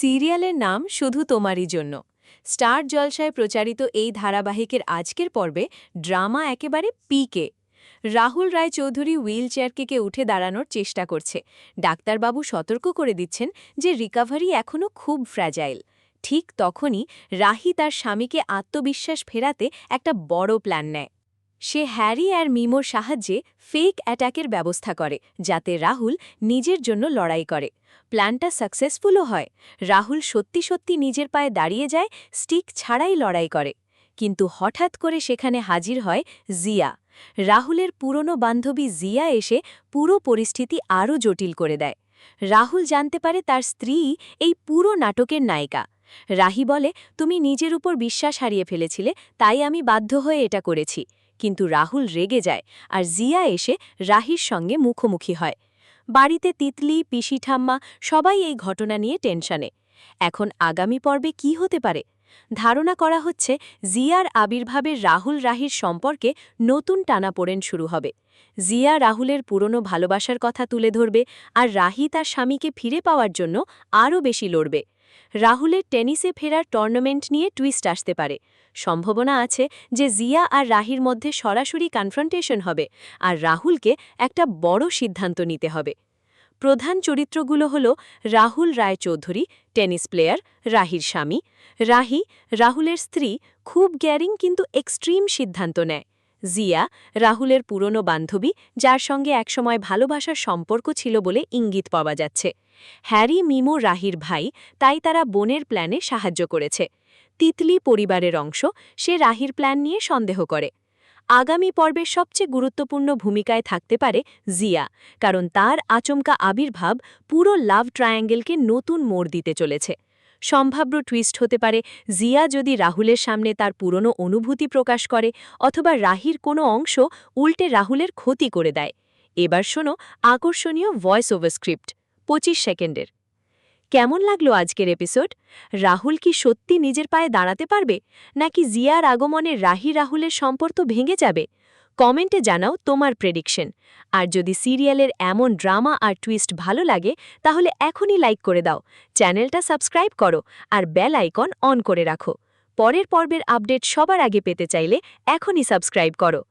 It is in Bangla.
সিরিয়ালের নাম শুধু তোমারই জন্য। স্টার জলসায় প্রচারিত এই ধারাবাহিকের আজকের পর্বে ড্রামা একেবারে পিকে। রাহুল রায় চৌধুরী হুইল চেয়ারকে উঠে দাঁড়ানোর চেষ্টা করছে। ডাক্তারবাবু সতর্ক করে দিচ্ছেন যে রিকাভারি এখনও খুব ফ্র্যাজাইল। ঠিক তখনই রাহি তার স্বামীকে আত্মবিশ্বাস ফেরাতে একটা বড় প্ল্যান নেয়। সে হ্যারি আর মিমোর সাহায্যে ফেক অ্যাটাকের ব্যবস্থা করে, যাতে রাহুল নিজের জন্য লড়াই করে। প্ল্যানটা সাকসেসফুলও হয়। রাহুল সত্যি সত্যি নিজের পায়ে দাঁড়িয়ে যায়, স্টিক ছাড়াই লড়াই করে। কিন্তু হঠাৎ করে সেখানে হাজির হয় জিয়া। রাহুলের পুরনো বান্ধবী জিয়া এসে পুরো পরিস্থিতি আরও জটিল করে দেয়। রাহুল জানতে পারে তার স্ত্রী এই পুরো নাটকের নায়িকা। রাহি বলে, তুমি নিজের উপর বিশ্বাস হারিয়ে ফেলেছিলে, তাই আমি বাধ্য হয়ে এটা করেছি। কিন্তু রাহুল রেগে যায়, আর জিয়া এসে রাহির সঙ্গে মুখোমুখি হয়। বাড়িতে তিতলি, পিসি ঠাম্মা সবাই এই ঘটনা নিয়ে টেনশনে। এখন আগামী পর্বে কি হতে পারে? ধারণা করা হচ্ছে জিয়ার আবির্ভাবে রাহুল রাহির সম্পর্কে নতুন টানাপোড়েন শুরু হবে। জিয়া রাহুলের পুরনো ভালোবাসার কথা তুলে ধরবে, আর রাহি তার স্বামীকে ফিরে পাওয়ার জন্য আরও বেশি লড়বে। রাহুলের টেনিসে ফেরার টুর্নামেন্ট নিয়ে টুইস্ট আসতে পারে। সম্ভাবনা আছে যে জিয়া আর রাহির মধ্যে সরাসরি কনফ্রন্টেশন হবে, আর রাহুলকে একটা বড় সিদ্ধান্ত নিতে হবে। প্রধান চরিত্রগুলো হল রাহুল রায় চৌধুরী, টেনিস প্লেয়ার, রাহির স্বামী। রাহি, রাহুলের স্ত্রী, খুব গ্যারিং কিন্তু এক্সট্রিম সিদ্ধান্ত নেয়। জিয়া, রাহুলের পুরনো বান্ধবী, যার সঙ্গে একসময় ভালোবাসার সম্পর্ক ছিল বলে ইঙ্গিত পাওয়া যাচ্ছে। হ্যারি মিমো রাহির ভাই, তাই তারা বোনের প্ল্যানে সাহায্য করেছে। তিতলি পরিবারের অংশ, সে রাহির প্ল্যান নিয়ে সন্দেহ করে। আগামী পর্বের সবচেয়ে গুরুত্বপূর্ণ ভূমিকায় থাকতে পারে জিয়া, কারণ তার আচমকা আবির্ভাব পুরো লাভ ট্রায়াঙ্গেলকে নতুন মোড় দিতে চলেছে। সম্ভাব্য টুইস্ট হতে পারে জিয়া যদি রাহুলের সামনে তার পুরনো অনুভূতি প্রকাশ করে, অথবা রাহির কোনো অংশ উল্টে রাহুলের ক্ষতি করে দেয়। এবার শোনো আকর্ষণীয় ভয়েস ওভার স্ক্রিপ্ট, 25 সেকেন্ডের। কেমন লাগলো আজকের এপিসোড? রাহুল কি সত্যি নিজের পায়ে দাঁড়াতে পারবে, নাকি জিয়ার আগমনে রাহি রাহুলের সম্পর্ক ভেঙে যাবে? কমেন্টে জানাও তোমার প্রেডিকশন। আর যদি সিরিয়ালের এমন ড্রামা আর টুইস্ট ভালো লাগে, তাহলে এখনই লাইক করে দাও, চ্যানেলটা সাবস্ক্রাইব করো, আর বেল আইকন অন করে রাখো। পরের পর্বের আপডেট সবার আগে পেতে চাইলে এখনই সাবস্ক্রাইব করো।